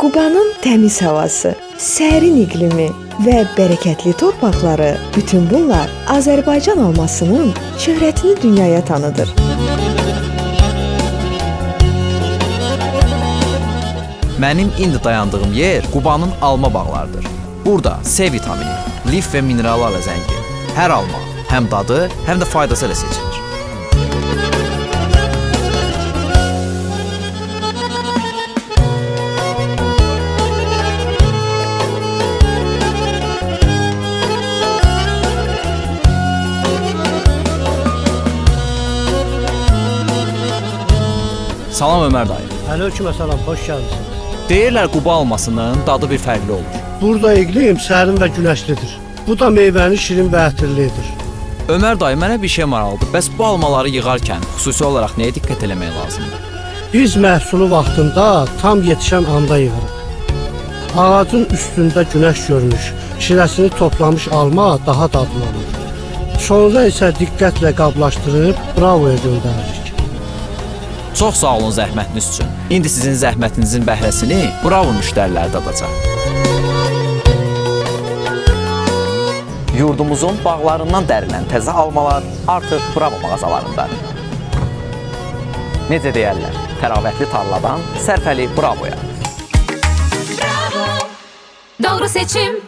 Qubanın təmiz havası, sərin iqlimi və bərəkətli torpaqları, bütün bunlar Azərbaycan almasının şöhrətini dünyaya tanıdır. Mənim indi dayandığım yer Qubanın alma bağlarıdır. Burada C vitamini, lif və minerallarla zəngin. Hər alma həm dadı, həm də faydası ilə seçilir. Salam Ömər dayı. Aleyküm salam, hoş geldiniz. Deyirlər Quba almasının dadı bir fərqli olur. Burada iqlim sərin və günəşlidir. Bu da meyvəni şirin və ətirlidir. Ömər dayı, mənə bir şey maraqlıdır. Bəs bu almaları yığarkən xüsusi olaraq nəyə diqqət eləmək lazımdır? Biz məhsulu vaxtında tam yetişən anda yığırıq. Ağacın üstündə günəş görmüş, şirəsini toplamış alma daha dadlı olur. Sonra isə diqqətlə qablaşdırıb bravoya göndəririk. Çox sağ olun zəhmətiniz üçün. İndi sizin zəhmətinizin bəhrəsini Bravo müştərilər dadacaq. Yurdumuzun bağlarından dərilən təzə almalar artıq Bravo mağazalarındadır. Necə deyərlər, təravətli tarladan sərfəli Bravoya. Bravo, doğru seçim.